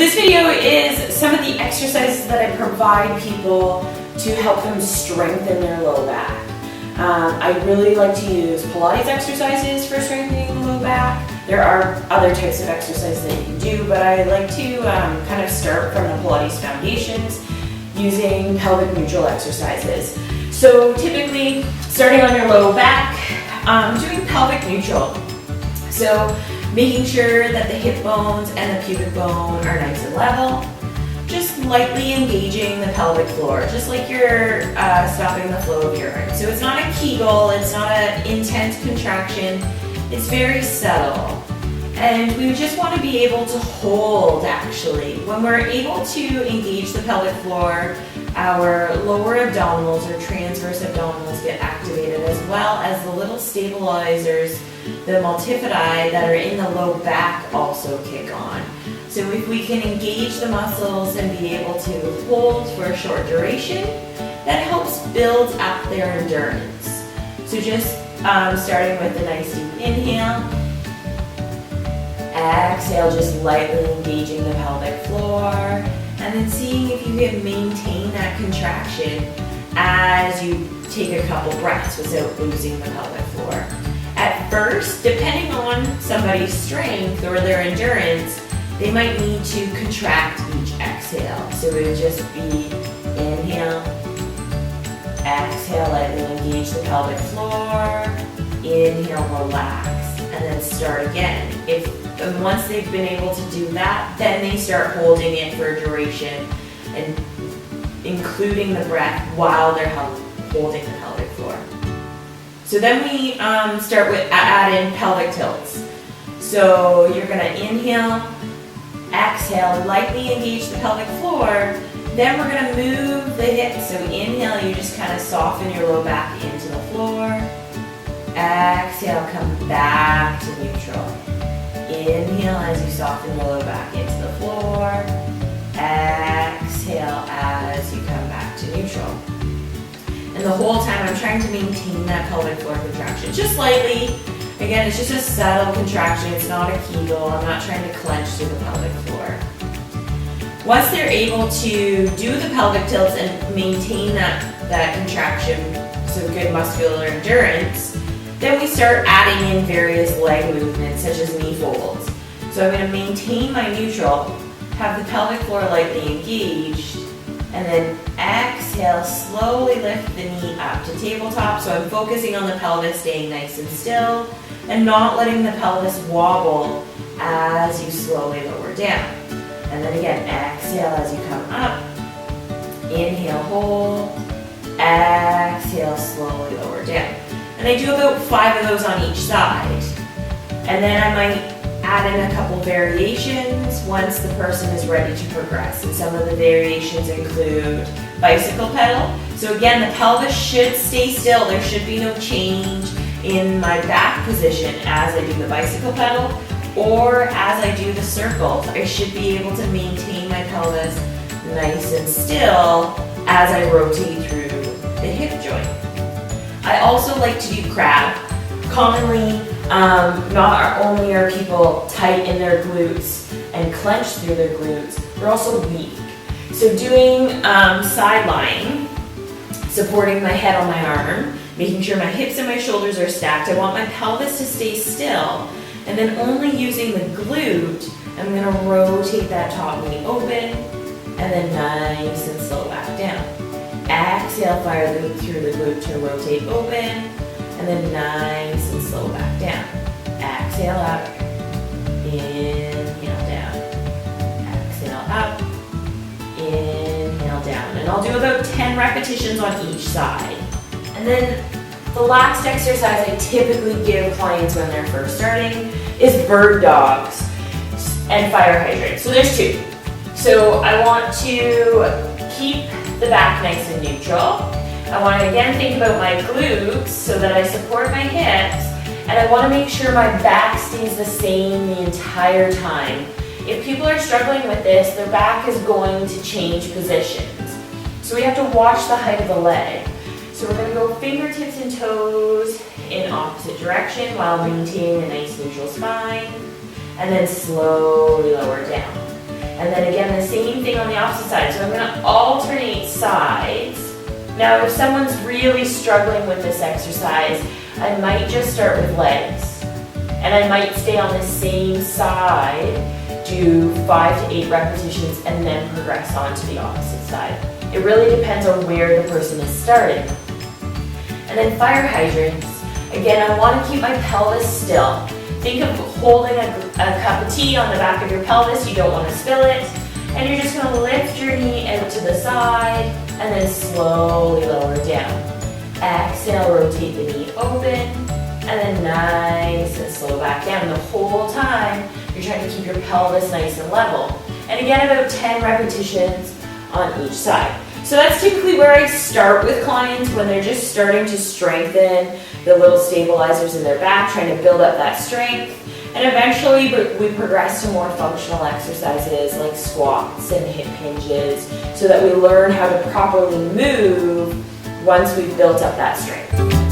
this video is some of the exercises that I provide people to help them strengthen their low back. I really like to use Pilates exercises for strengthening the low back. There are other types of exercises that you can do, but I like to kind of start from the Pilates foundations using pelvic neutral exercises. So typically, starting on your low back, doing pelvic neutral. So making sure that the hip bones and the pubic bone are nice and level. Just lightly engaging the pelvic floor, just like you're stopping the flow of urine. So it's not a Kegel, it's not an intense contraction, it's very subtle. And we just want to be able to hold, actually. When we're able to engage the pelvic floor, our lower abdominals or transverse abdominals get activated, as well as the little stabilizers, the multifidi that are in the low back also kick on. So if we can engage the muscles and be able to hold for a short duration, that helps build up their endurance. So just starting with a nice deep inhale, exhale, just lightly engaging the pelvic floor, and then seeing if you can maintain that contraction as you take a couple breaths without losing the pelvic floor. At first, depending on somebody's strength or their endurance, they might need to contract each exhale. So it would just be inhale, exhale, lightly engage the pelvic floor, inhale, relax, and then start again. And once they've been able to do that, then they start holding it for a duration and including the breath while they're holding the pelvic floor. So then we start with add in pelvic tilts. So you're going to inhale, exhale, lightly engage the pelvic floor. Then we're going to move the hips. So inhale, you just kind of soften your low back into the floor. Exhale, come back to neutral. Inhale as you soften the low back into the floor. Exhale as you come back to neutral. And the whole time I'm trying to maintain that pelvic floor contraction. Just lightly. Again, it's just a subtle contraction. It's not a Kegel. I'm not trying to clench through the pelvic floor. Once they're able to do the pelvic tilts and maintain that contraction, so good muscular endurance, then we start adding in various leg movements such as knee folds. So I'm going to maintain my neutral, have the pelvic floor lightly engaged, and then exhale, slowly lift the knee up to tabletop. So I'm focusing on the pelvis staying nice and still and not letting the pelvis wobble as you slowly lower down. And then again, exhale as you come up, inhale, hold, exhale, slowly lower down. And I do about 5 of those on each side. And then I might add in a couple variations once the person is ready to progress. And some of the variations include bicycle pedal. So again, the pelvis should stay still. There should be no change in my back position as I do the bicycle pedal or as I do the circles. I should be able to maintain my pelvis nice and still as I rotate through the hip joint. I also like to do crab. Commonly, not only are people tight in their glutes and clenched through their glutes, they're also weak. So doing side lying, supporting my head on my arm, making sure my hips and my shoulders are stacked. I want my pelvis to stay still. And then only using the glute, I'm going to rotate that top knee open and then nice and slow back down. Exhale, fire through the glute to rotate open, and then nice and slow back down. Exhale up, inhale down. Exhale up, inhale down. And I'll do about 10 repetitions on each side. And then the last exercise I typically give clients when they're first starting is bird dogs and fire hydrants. So there's 2. So I want to keep the back nice and neutral. I want to again think about my glutes so that I support my hips, and I want to make sure my back stays the same the entire time. If people are struggling with this, their back is going to change positions. So we have to watch the height of the leg. So we're going to go fingertips and toes in opposite direction while maintaining a nice neutral spine, and then slowly lower down. And then again, the same thing on the opposite side. So I'm gonna alternate sides. Now, if someone's really struggling with this exercise, I might just start with legs. And I might stay on the same side, do 5 to 8 repetitions, and then progress on to the opposite side. It really depends on where the person is starting. And then fire hydrants. Again, I want to keep my pelvis still. Think of holding a cup of tea on the back of your pelvis. You don't want to spill it. And you're just going to lift your knee out to the side and then slowly lower down. Exhale, rotate the knee open, and then nice and slow back down. The whole time, you're trying to keep your pelvis nice and level. And again, about 10 repetitions on each side. So that's typically where I start with clients when they're just starting to strengthen the little stabilizers in their back, trying to build up that strength. And eventually we progress to more functional exercises like squats and hip hinges so that we learn how to properly move once we've built up that strength.